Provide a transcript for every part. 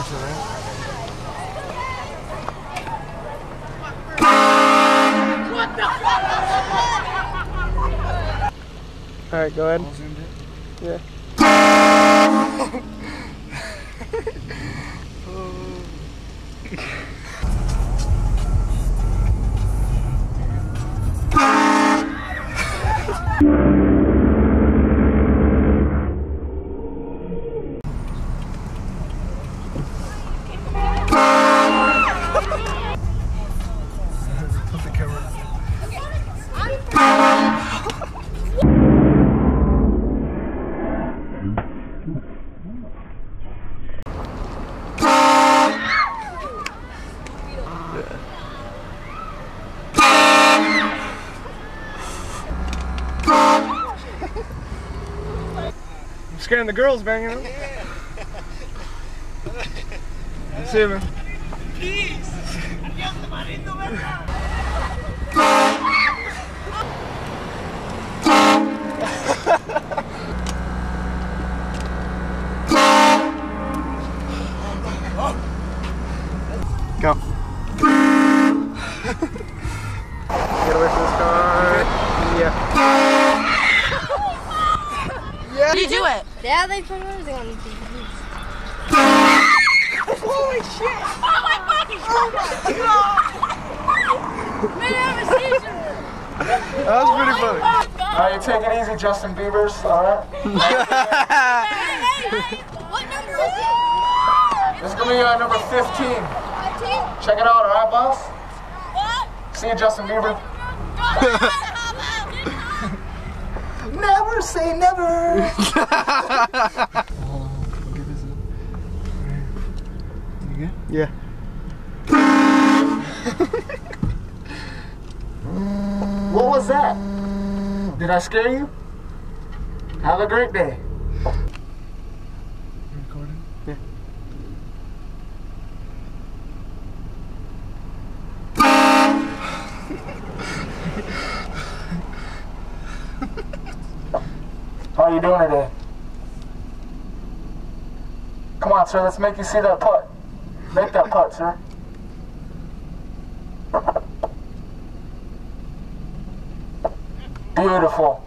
What the? All right, go ahead. Yeah. I'm scaring the girls, banging them. See you, man. Peace. Go. Get away from this car. Yeah. How do you do it? Yeah, they put everything on TV. Holy shit! Oh my fucking god! Man, I have a seizure! That was pretty funny. Alright, you take it easy, Justin Bieber's, alright? Hey, what number is it? This is gonna be number 15. 15? Check it out, alright, boss? What? See you, Justin Bieber. Never say never. Yeah. What was that? Did I scare you? Have a great day. Recording? Yeah. How are you doing today? Come on, sir, let's make you see that putt. Make that putt, sir. Beautiful.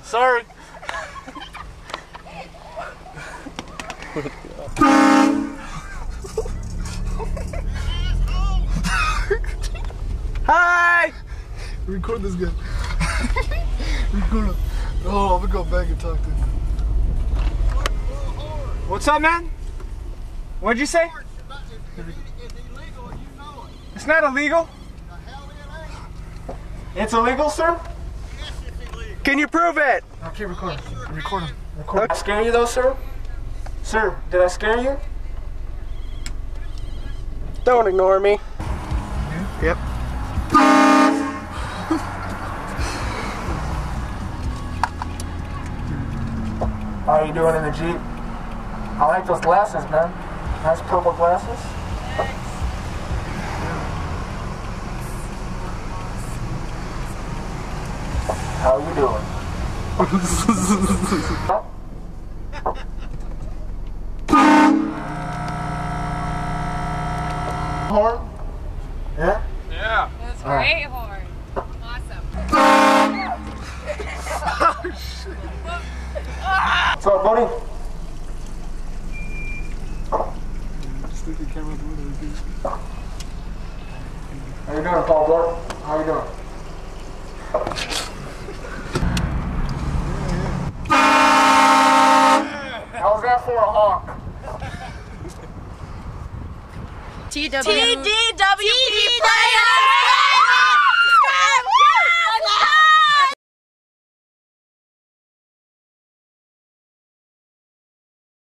Sorry. Hi! Record this guy. Record him. Oh, I'm gonna go back and talk to him. What's up, man? What'd you say? It's not illegal. It's illegal, sir? Can you prove it? Okay, record him. Record him. Record him. Did I scare you though, sir? Sir, did I scare you? Don't ignore me. Yep. How are you doing in the Jeep? I like those glasses, man. Nice purple glasses. How are you doing? Horn? Yeah? Yeah. That's great horn. Awesome. What's up, buddy? Stick the camera the window, dude. How you doing, Paul Blart? How you doing? How's that for a honk? TDWP player!